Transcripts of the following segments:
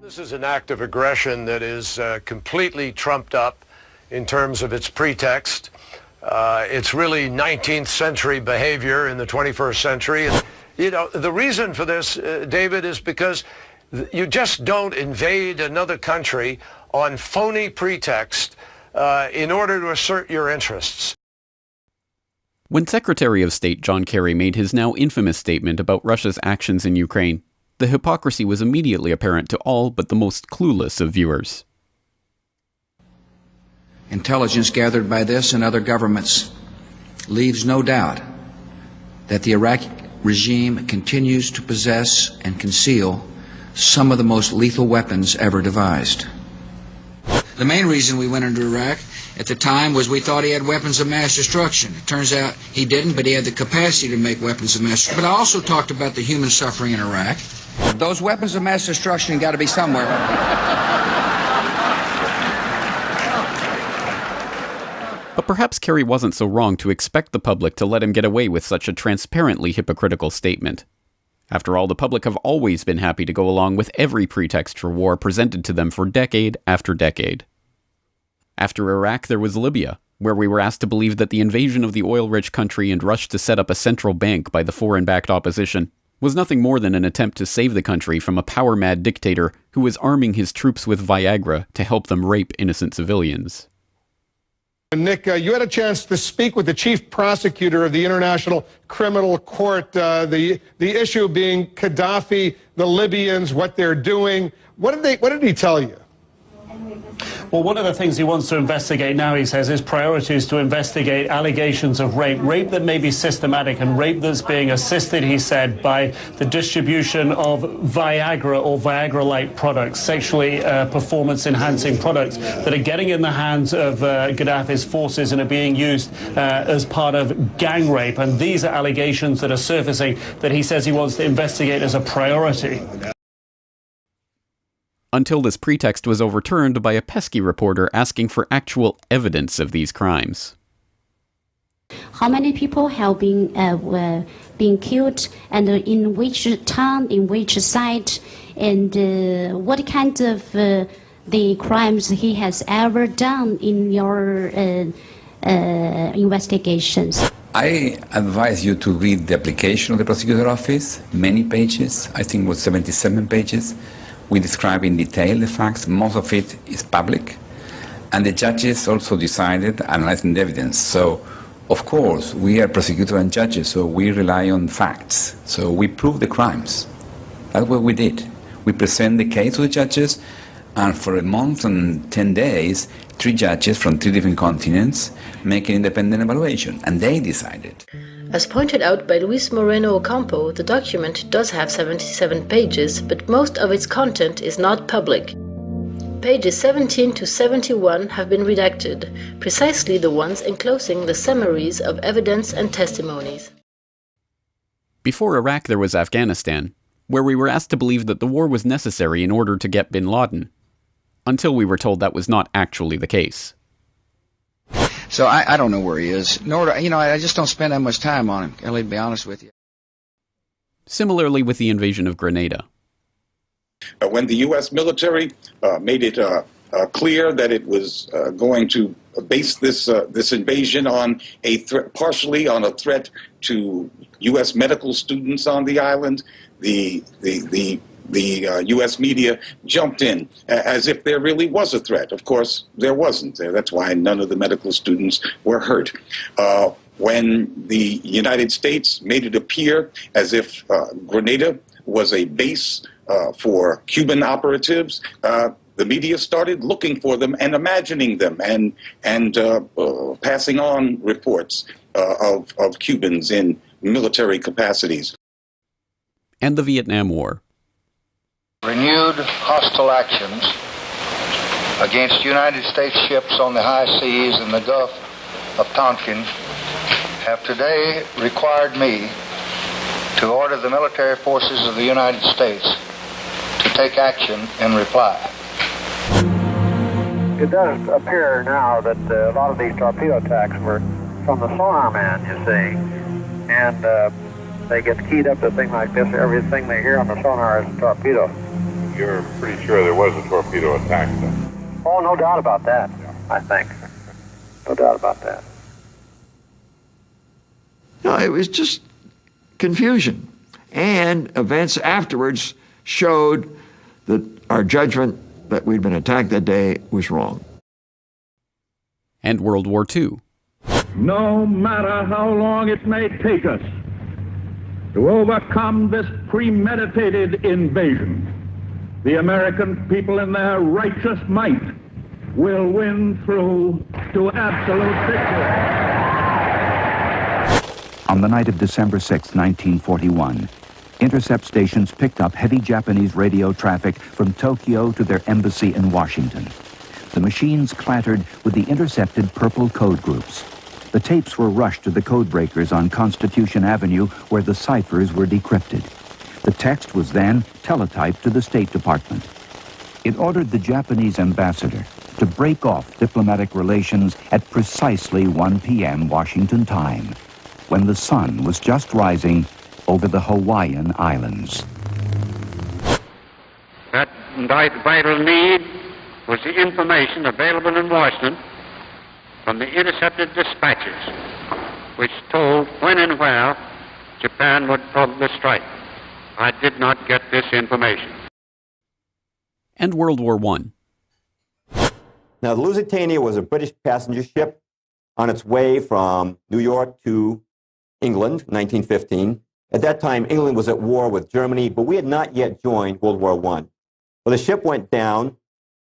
This is an act of aggression that is completely trumped up in terms of its pretext. It's really 19th century behavior in the 21st century. You know, the reason for this, David, is because you just don't invade another country on phony pretext in order to assert your interests. When Secretary of State John Kerry made his now infamous statement about Russia's actions in Ukraine, the hypocrisy was immediately apparent to all but the most clueless of viewers. Intelligence gathered by this and other governments leaves no doubt that the Iraqi regime continues to possess and conceal some of the most lethal weapons ever devised. The main reason we went into Iraq at the time was we thought he had weapons of mass destruction. It turns out he didn't, but he had the capacity to make weapons of mass destruction. But I also talked about the human suffering in Iraq. Those weapons of mass destruction got to be somewhere. But perhaps Kerry wasn't so wrong to expect the public to let him get away with such a transparently hypocritical statement. After all, the public have always been happy to go along with every pretext for war presented to them for decade after decade. After Iraq, there was Libya, where we were asked to believe that the invasion of the oil-rich country and rush to set up a central bank by the foreign-backed opposition was nothing more than an attempt to save the country from a power-mad dictator who was arming his troops with Viagra to help them rape innocent civilians. Nick, you had a chance to speak with the chief prosecutor of the International Criminal Court, the issue being Gaddafi, the Libyans, what they're doing. What did he tell you? Well, one of the things he wants to investigate now, he says, his priority is to investigate allegations of rape that may be systematic and rape that's being assisted, he said, by the distribution of Viagra or Viagra-like products, sexually performance-enhancing products that are getting in the hands of Gaddafi's forces and are being used as part of gang rape. And these are allegations that are surfacing that he says he wants to investigate as a priority. Until this pretext was overturned by a pesky reporter asking for actual evidence of these crimes. How many people have been killed, and in which town, in which site, and what kind of the crimes he has ever done in your investigations? I advise you to read the application of the prosecutor's office, many pages, I think it was 77 pages. We describe in detail the facts. Most of it is public. And the judges also decided, analyzing the evidence. So, of course, we are prosecutors and judges, so we rely on facts. So we prove the crimes. That's what we did. We present the case to the judges, and for a month and 10 days, 3 judges from 3 different continents make an independent evaluation, and they decided. As pointed out by Luis Moreno Ocampo, the document does have 77 pages, but most of its content is not public. Pages 17 to 71 have been redacted, precisely the ones enclosing the summaries of evidence and testimonies. Before Iraq, there was Afghanistan, where we were asked to believe that the war was necessary in order to get bin Laden, until we were told that was not actually the case. So I don't know where he is, nor do, I just don't spend that much time on him, Kelly, to be honest with you. Similarly with the invasion of Grenada. When the U.S. military made it clear that it was going to base this invasion on a partially on a threat to U.S. medical students on the island, the U.S. media jumped in as if there really was a threat. Of course, there wasn't. That's why none of the medical students were hurt. When the United States made it appear as if Grenada was a base for Cuban operatives, the media started looking for them and imagining them and passing on reports of Cubans in military capacities. And the Vietnam War. Renewed hostile actions against United States ships on the high seas in the Gulf of Tonkin have today required me to order the military forces of the United States to take action in reply. It does appear now that a lot of these torpedo attacks were from the sonar man, you see, and they get keyed up to a thing like this. Everything they hear on the sonar is a torpedo. You're pretty sure there was a torpedo attack then? Oh, no doubt about that, I think. No doubt about that. No, it was just confusion. And events afterwards showed that our judgment that we'd been attacked that day was wrong. And World War II. No matter how long it may take us to overcome this premeditated invasion, the American people in their righteous might will win through to absolute victory. On the night of December 6, 1941, intercept stations picked up heavy Japanese radio traffic from Tokyo to their embassy in Washington. The machines clattered with the intercepted purple code groups. The tapes were rushed to the code breakers on Constitution Avenue where the ciphers were decrypted. The text was then teletyped to the State Department. It ordered the Japanese ambassador to break off diplomatic relations at precisely 1 p.m. Washington time, when the sun was just rising over the Hawaiian Islands. That vital need was the information available in Washington from the intercepted dispatches, which told when and where Japan would probably strike. I did not get this information. And World War I. Now, the Lusitania was a British passenger ship on its way from New York to England, 1915. At that time, England was at war with Germany, but we had not yet joined World War I. Well, the ship went down,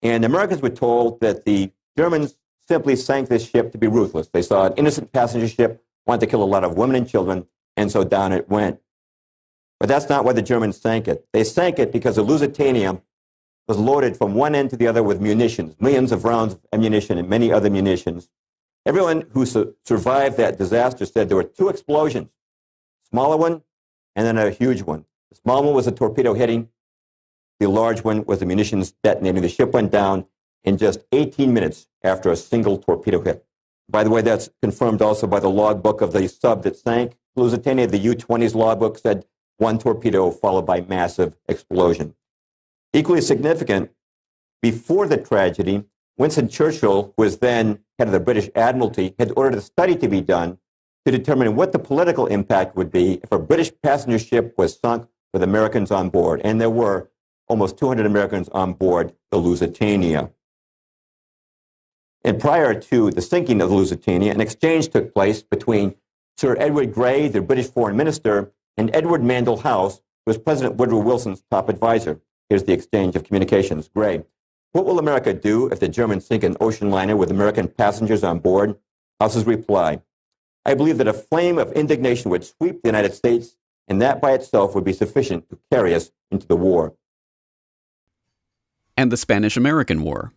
and the Americans were told that the Germans simply sank this ship to be ruthless. They saw an innocent passenger ship, wanted to kill a lot of women and children, and so down it went. But that's not why the Germans sank it. They sank it because the Lusitania was loaded from one end to the other with munitions, millions of rounds of ammunition and many other munitions. Everyone who survived that disaster said there were two explosions, a smaller one and then a huge one. The small one was a torpedo hitting. The large one was the munitions detonating. The ship went down in just 18 minutes after a single torpedo hit. By the way, that's confirmed also by the logbook of the sub that sank. Lusitania, the U-20's logbook said one torpedo followed by massive explosion. Equally significant, before the tragedy, Winston Churchill, who was then head of the British Admiralty, had ordered a study to be done to determine what the political impact would be if a British passenger ship was sunk with Americans on board. And there were almost 200 Americans on board the Lusitania. And prior to the sinking of the Lusitania, an exchange took place between Sir Edward Grey, the British foreign minister, and Edward Mandell House, who was President Woodrow Wilson's top advisor. Here's the exchange of communications. Grey: what will America do if the Germans sink an ocean liner with American passengers on board? House's reply: I believe that a flame of indignation would sweep the United States, and that by itself would be sufficient to carry us into the war. And the Spanish-American War.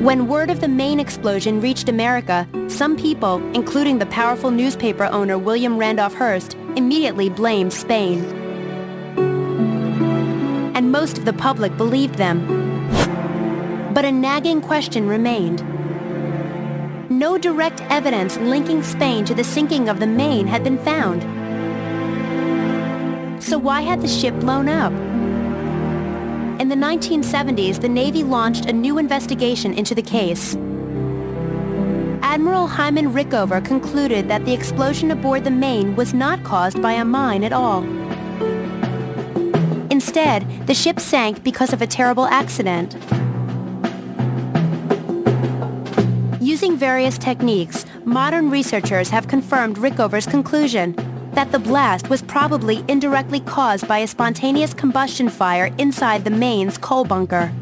When word of the Maine explosion reached America, some people, including the powerful newspaper owner William Randolph Hearst, immediately blamed Spain. And most of the public believed them. But a nagging question remained. No direct evidence linking Spain to the sinking of the Maine had been found. So why had the ship blown up? In the 1970s, the Navy launched a new investigation into the case. Admiral Hyman Rickover concluded that the explosion aboard the Maine was not caused by a mine at all. Instead, the ship sank because of a terrible accident. Using various techniques, modern researchers have confirmed Rickover's conclusion that the blast was probably indirectly caused by a spontaneous combustion fire inside the Maine's coal bunker.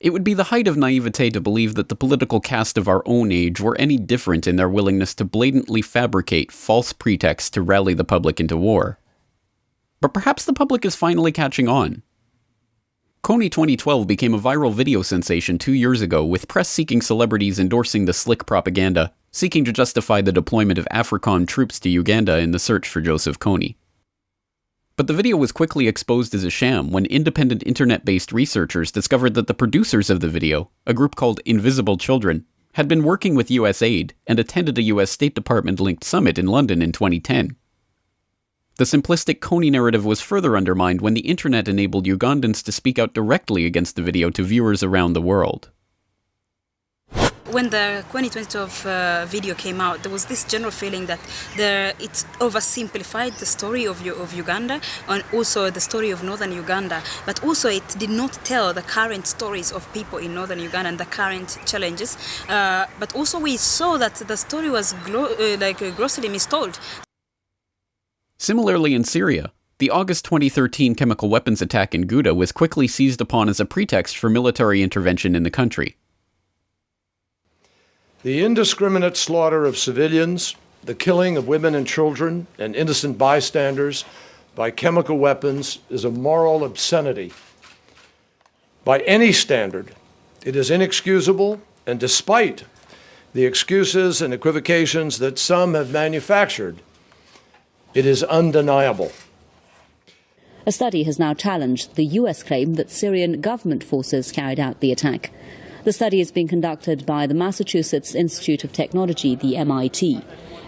It would be the height of naivete to believe that the political caste of our own age were any different in their willingness to blatantly fabricate false pretexts to rally the public into war. But perhaps the public is finally catching on. Kony 2012 became a viral video sensation 2 years ago, with press-seeking celebrities endorsing the slick propaganda, seeking to justify the deployment of AFRICOM troops to Uganda in the search for Joseph Kony. But the video was quickly exposed as a sham when independent internet-based researchers discovered that the producers of the video, a group called Invisible Children, had been working with US aid and attended a US State Department-linked summit in London in 2010. The simplistic Kony narrative was further undermined when the internet enabled Ugandans to speak out directly against the video to viewers around the world. When the 2012 video came out, there was this general feeling that it oversimplified the story of Uganda and also the story of northern Uganda, but also it did not tell the current stories of people in northern Uganda and the current challenges. But also we saw that the story was grossly mistold. Similarly in Syria, the August 2013 chemical weapons attack in Ghouta was quickly seized upon as a pretext for military intervention in the country. The indiscriminate slaughter of civilians, the killing of women and children and innocent bystanders by chemical weapons is a moral obscenity. By any standard, it is inexcusable, and despite the excuses and equivocations that some have manufactured, it is undeniable. A study has now challenged the US claim that Syrian government forces carried out the attack. The study is being conducted by the Massachusetts Institute of Technology, the MIT.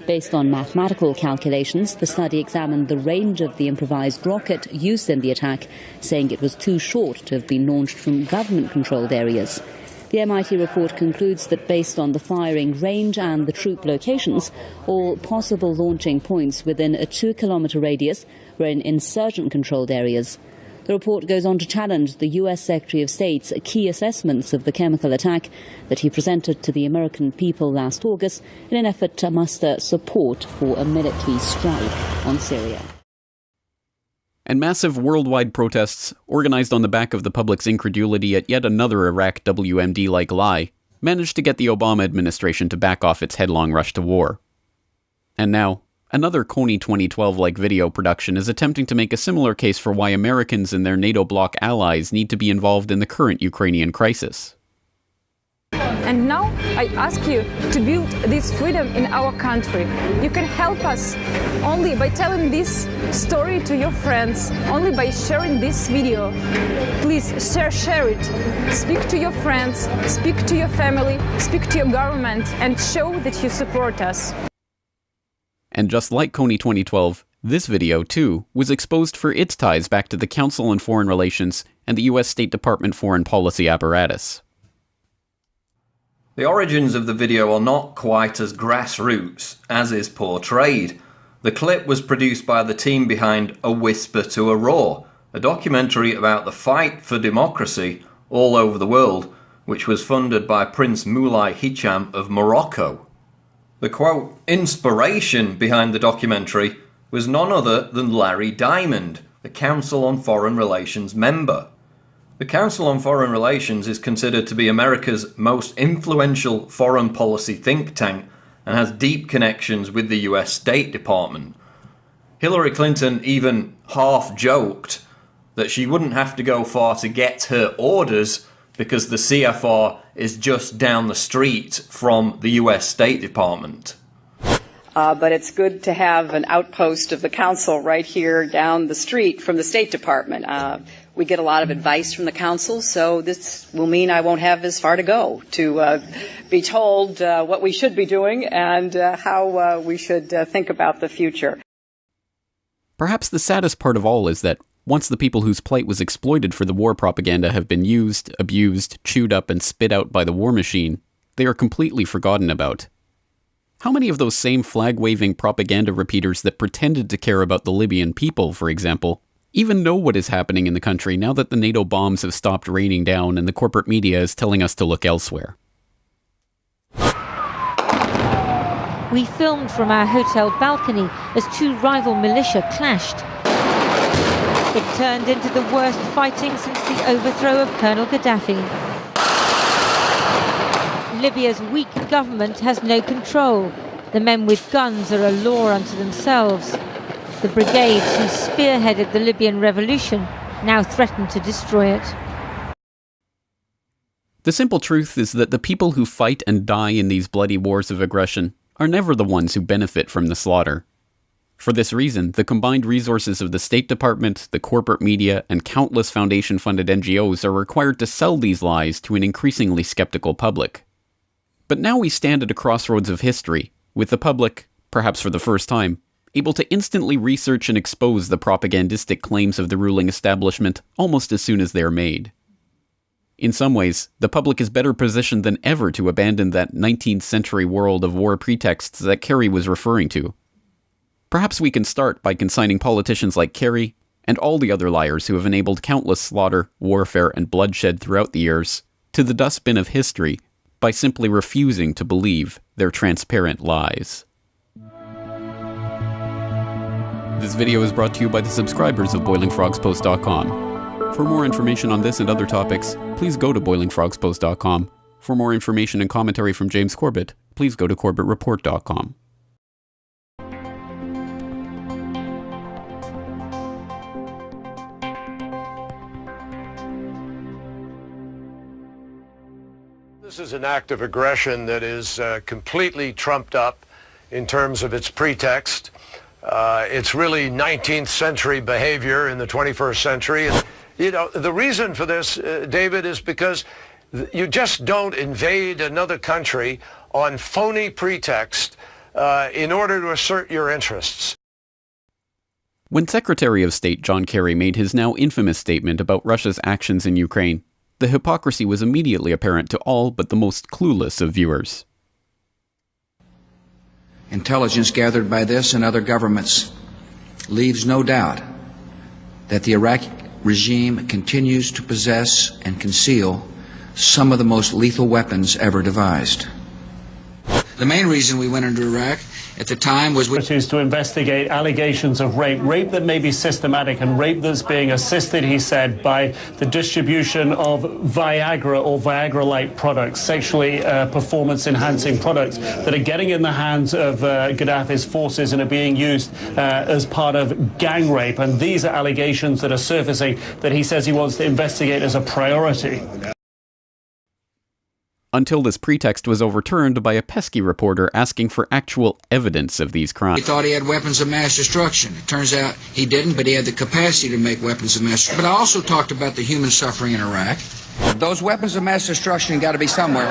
Based on mathematical calculations, the study examined the range of the improvised rocket used in the attack, saying it was too short to have been launched from government-controlled areas. The MIT report concludes that based on the firing range and the troop locations, all possible launching points within a 2-kilometer radius were in insurgent-controlled areas. The report goes on to challenge the US Secretary of State's key assessments of the chemical attack that he presented to the American people last August in an effort to muster support for a military strike on Syria. And massive worldwide protests, organized on the back of the public's incredulity at yet another Iraq WMD-like lie, managed to get the Obama administration to back off its headlong rush to war. And now, another Kony 2012-like video production is attempting to make a similar case for why Americans and their NATO bloc allies need to be involved in the current Ukrainian crisis. And now I ask you to build this freedom in our country. You can help us only by telling this story to your friends, only by sharing this video. Please share it. Speak to your friends, speak to your family, speak to your government, and show that you support us. And just like Kony 2012, this video, too, was exposed for its ties back to the Council on Foreign Relations and the US State Department foreign policy apparatus. The origins of the video are not quite as grassroots as is portrayed. The clip was produced by the team behind A Whisper to a Roar, a documentary about the fight for democracy all over the world, which was funded by Prince Moulay Hicham of Morocco. The quote, inspiration behind the documentary was none other than Larry Diamond, the Council on Foreign Relations member. The Council on Foreign Relations is considered to be America's most influential foreign policy think tank and has deep connections with the US State Department. Hillary Clinton even half-joked that she wouldn't have to go far to get her orders because the CFR is just down the street from the US State Department. But it's good to have an outpost of the Council right here down the street from the State Department. We get a lot of advice from the Council, so this will mean I won't have as far to go to be told what we should be doing and how we should think about the future. Perhaps the saddest part of all is that once the people whose plight was exploited for the war propaganda have been used, abused, chewed up, and spit out by the war machine, they are completely forgotten about. How many of those same flag-waving propaganda repeaters that pretended to care about the Libyan people, for example, even know what is happening in the country now that the NATO bombs have stopped raining down and the corporate media is telling us to look elsewhere? We filmed from our hotel balcony as two rival militia clashed. It turned into the worst fighting since the overthrow of Colonel Gaddafi. Libya's weak government has no control. The men with guns are a law unto themselves. The brigades who spearheaded the Libyan revolution now threaten to destroy it. The simple truth is that the people who fight and die in these bloody wars of aggression are never the ones who benefit from the slaughter. For this reason, the combined resources of the State Department, the corporate media, and countless foundation-funded NGOs are required to sell these lies to an increasingly skeptical public. But now we stand at a crossroads of history, with the public, perhaps for the first time, able to instantly research and expose the propagandistic claims of the ruling establishment almost as soon as they are made. In some ways, the public is better positioned than ever to abandon that 19th century world of war pretexts that Kerry was referring to. Perhaps we can start by consigning politicians like Kerry, and all the other liars who have enabled countless slaughter, warfare, and bloodshed throughout the years, to the dustbin of history by simply refusing to believe their transparent lies. This video is brought to you by the subscribers of BoilingFrogsPost.com. For more information on this and other topics, please go to BoilingFrogsPost.com. For more information and commentary from James Corbett, please go to CorbettReport.com. This is an act of aggression that is completely trumped up in terms of its pretext. It's really 19th century behavior in the 21st century. And, you know, the reason for this, David, is because you just don't invade another country on phony pretext in order to assert your interests. When Secretary of State John Kerry made his now infamous statement about Russia's actions in Ukraine, the hypocrisy was immediately apparent to all but the most clueless of viewers. Intelligence gathered by this and other governments leaves no doubt that the Iraqi regime continues to possess and conceal some of the most lethal weapons ever devised. The main reason we went into Iraq at the time was to investigate allegations of rape that may be systematic, and rape that's being assisted, he said, by the distribution of Viagra or Viagra-like products, sexually performance-enhancing products that are getting in the hands of Gaddafi's forces and are being used as part of gang rape. And these are allegations that are surfacing that he says he wants to investigate as a priority. Until this pretext was overturned by a pesky reporter asking for actual evidence of these crimes. He thought he had weapons of mass destruction. It turns out he didn't, but he had the capacity to make weapons of mass destruction. But I also talked about the human suffering in Iraq. Those weapons of mass destruction got to be somewhere.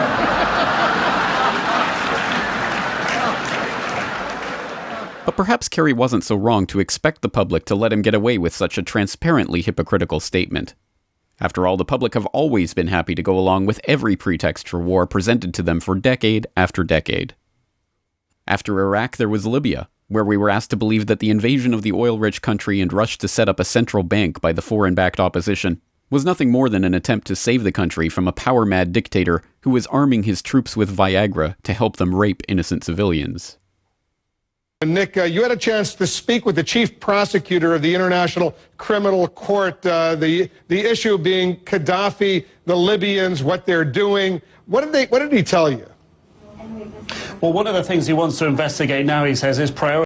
But perhaps Kerry wasn't so wrong to expect the public to let him get away with such a transparently hypocritical statement. After all, the public have always been happy to go along with every pretext for war presented to them for decade after decade. After Iraq, there was Libya, where we were asked to believe that the invasion of the oil-rich country and rush to set up a central bank by the foreign-backed opposition was nothing more than an attempt to save the country from a power-mad dictator who was arming his troops with Viagra to help them rape innocent civilians. Nick, you had a chance to speak with the chief prosecutor of the International Criminal Court, the issue being Gaddafi, the Libyans, what they're doing. What did he tell you? Well, one of the things he wants to investigate now, he says, is priority.